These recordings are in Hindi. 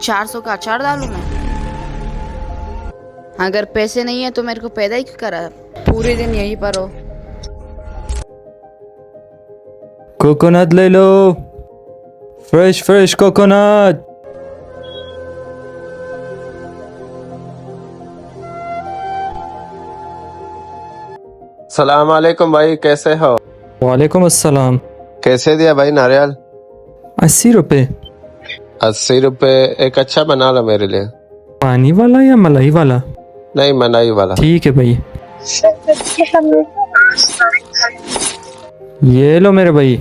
400 का अचार डालूं मैं? अगर पैसे नहीं है तो मेरे को पैदा ही क्यों करा? पूरे दिन यहीं पर हो। कोकोनट ले लो, फ्रेश फ्रेश कोकोनट। सलाम वालेकुम भाई, कैसे हो? वालेकुम अस्सलाम। कैसे दिया भाई नारियल? 80 रुपए। 80 रुपए। एक अच्छा बना लो मेरे लिए। पानी वाला या मलाई वाला? नहीं, मलाई वाला। ठीक है भाई, ये लो मेरे भाई।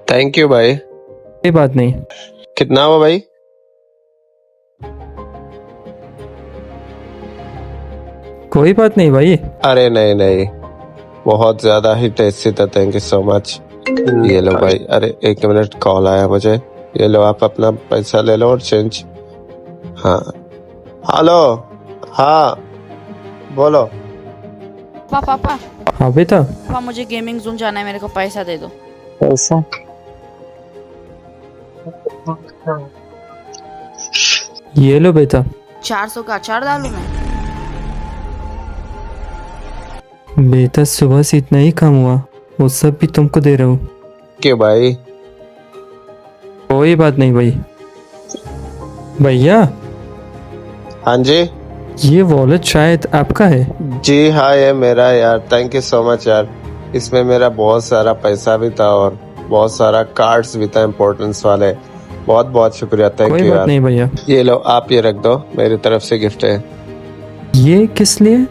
थैंक यू भाई। कोई बात नहीं। कितना हुआ भाई? कोई बात नहीं भाई। अरे नहीं नहीं, बहुत ज्यादा ही टेस्टी था। Thank you so much. ये लो भाई। अरे 1 मिनट, कॉल आया मुझे। ये लो, आप अपना पैसा ले लो और चेंज। हाँ, हेलो। हाँ बोलो। पापा हाँ बेटा। पापा, मुझे गेमिंग जोन जाना है, मेरे को पैसा दे दो। पैसा? ये लो बेटा। 400 का अचार डालूं मैं? बेटा सुबह से इतना ही काम हुआ, वो सब भी तुमको दे रहा हूँ। क्यों भाई? कोई बात नहीं भाई। भैया, हाँ जी। ये वॉलेट शायद आपका है। जी हाँ, ये मेरा है यार। थैंक यू सो मच यार। इसमें मेरा बहुत सारा पैसा भी था और बहुत सारा कार्ड्स भी था, इम्पोर्टेंस वाले। बहुत बहुत शुक्रिया। थैंक कोई यू बात यार। नहीं भैया। ये लो, आप ये रख दो, मेरी तरफ से गिफ्ट है। ये किस लिए?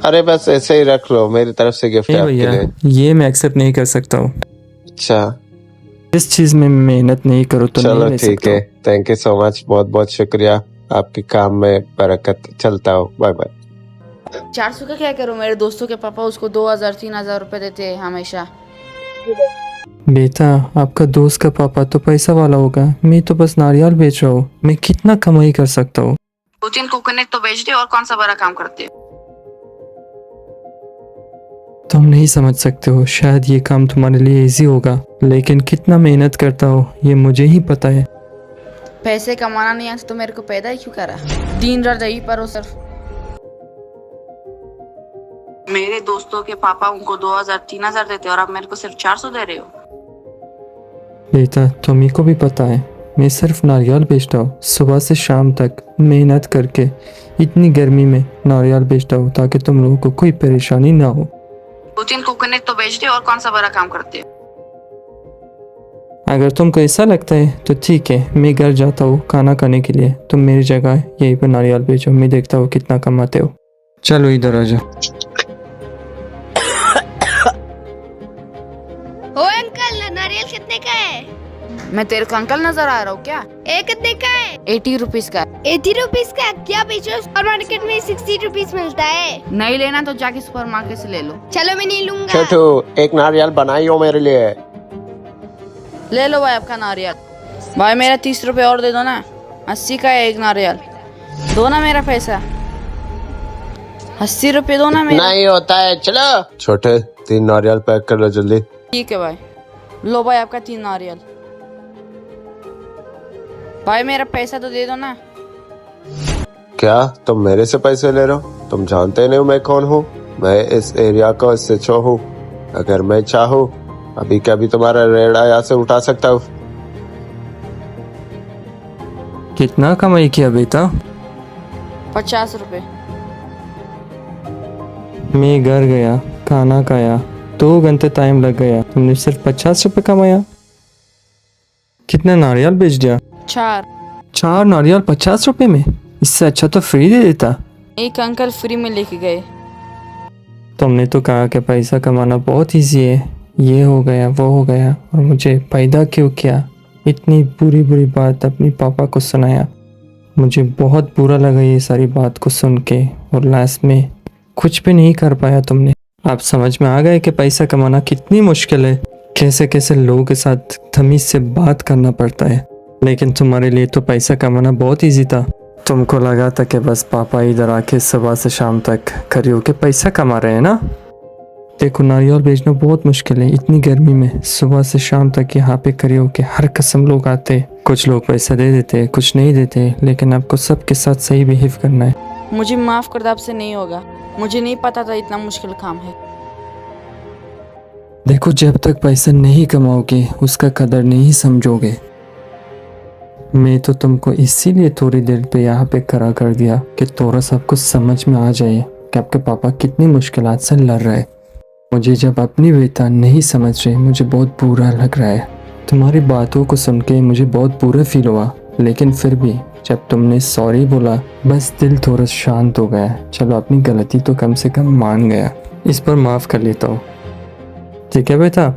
अरे बस ऐसे ही रख लो, मेरी तरफ से गिफ्ट है नहीं आपके भैया, लिए। ये मैं एक्सेप्ट नहीं कर सकता हूँ। अच्छा इस चीज में मेहनत नहीं करो तो नहीं चलो ले ठीक सकता है। हूँ। थैंक यू सो मच, बहुत बहुत शुक्रिया। आपके काम में बरकत। चलता हूँ, बाय बाय। 400 का क्या करूं? मेरे दोस्तों के पापा उसको 2000-3000 रुपए देते हैं हमेशा। बेटा, आपका दोस्त का पापा तो पैसा वाला होगा, मैं तो बस नारियल बेच रहा हूँ। मैं कितना कमाई कर सकता हूँ? 2-3 कोकोनट तो बेच दे, और कौन सा बड़ा काम करते हो? तुम नहीं समझ सकते हो, शायद ये काम तुम्हारे लिए इजी होगा, लेकिन कितना मेहनत करता हो ये मुझे ही पता है। पैसे कमाना नहीं आता तो मेरे को पैदा ही क्यों करा? दिन रात यहीं पर हो सिर्फ। मेरे दोस्तों के पापा उनको 2000-3000 देते और आप मेरे को सिर्फ 400 दे रहे हो। बेटा, तुम्ही को भी पता है, मैं सिर्फ नारियल बेचता हूँ, सुबह से शाम तक मेहनत करके। इतनी गर्मी में नारियल बेचता हूँ ताकि तुम लोगों को कोई परेशानी ना हो। 2-3 कोकोनट तो बेच दे, और कौन सा बड़ा काम करते हो? अगर तुमको ऐसा लगता है तो ठीक है, मैं घर जाता हूँ खाना खाने के लिए। तुम मेरी जगह यहीं पर नारियल बेचो, मैं देखता हूँ कितना कमाते हो। चलो इधर आ जाओ। ओ अंकल, नारियल कितने का है? मैं तेरे को अंकल नजर आ रहा हूँ क्या? एक कितने का है? 80 रुपीज का। 80 रुपीज का? क्या बेचो? और मार्केट में 60 रुपीज मिलता है। नहीं लेना तो जाके सुपर मार्केट से ले लो। चलो मैं नहीं लूंगा। छोटू, एक नारियल बनाई हो मेरे लिए। ले लो भाई आपका नारियल। भाई मेरा 30 रुपए और दे दो ना। 80 का है एक नारियल। दो ना मेरा पैसा। 80 रुपए दो ना मेरा। नहीं होता है, चलो। छोटे, 3 नारियल पैक कर लो जल्दी। ठीक है भाई। लो भाई आपका 3 नारियल। भाई मेरा पैसा तो दे दो ना। क्या तुम मेरे से पैसे ले रहे हो? तुम जानते नहीं हो मैं कौन हूँ। मैं इस एरिया का SHO हूँ। अगर मैं चाहूँ अभी क्या भी तुम्हारा रेड़ा यहाँ से उठा सकता हूँ। कितना कमाई किया बेटा? 50 रुपए। मैं घर गया, खाना खाया, 2 घंटे टाइम लग गया, तुमने सिर्फ 50 रुपए कमाया? कितना नारियल बेच दिया? 4 नारियल 50 रुपए में? इससे अच्छा तो फ्री दे देता। एक अंकल फ्री में लेके गए। तुमने तो कहा कि पैसा कमाना बहुत इजी है, ये हो गया वो हो गया, और मुझे पैदा क्यों किया? इतनी बुरी बुरी बात अपनी पापा को सुनाया। मुझे बहुत बुरा लगा ये सारी बात को सुन के, और लास्ट में कुछ भी नहीं कर पाया तुमने। आप समझ में आ गए कि पैसा कमाना कितनी मुश्किल है, कैसे कैसे लोगों के साथ तमीज से बात करना पड़ता है। लेकिन तुम्हारे लिए तो पैसा कमाना बहुत इजी था। तुमको लगा था कि बस पापा इधर आके सुबह से शाम तक खड़े होके पैसा कमा रहे हैं ना। देखो, नारियल बेचना बहुत मुश्किल है, इतनी गर्मी में सुबह से शाम तक यहाँ पे खड़े होके हर किस्म लोग आते, कुछ लोग पैसा दे देते, कुछ नहीं देते, लेकिन आपको सबके साथ सही बिहेव करना है। मुझे माफ कर दो, आपसे नहीं होगा। मुझे नहीं पता था इतना मुश्किल काम है। देखो, जब तक पैसा नहीं कमाओगे उसका कदर नहीं समझोगे। मैं तो तुमको इसीलिए थोड़ी देर पे यहाँ पे खड़ा कर दिया कि थोड़ा सा आपको समझ में आ जाए कि आपके पापा कितनी मुश्किलात से लड़ रहे हैं। मुझे जब अपनी बेटा नहीं समझ रहे, मुझे बहुत बुरा लग रहा है। तुम्हारी बातों को सुन के मुझे बहुत बुरा फील हुआ, लेकिन फिर भी जब तुमने सॉरी बोला, बस दिल थोड़ा शांत हो गया। चलो, अपनी गलती तो कम से कम मान गया, इस पर माफ़ कर लेता हूँ। ठीक है बेटा।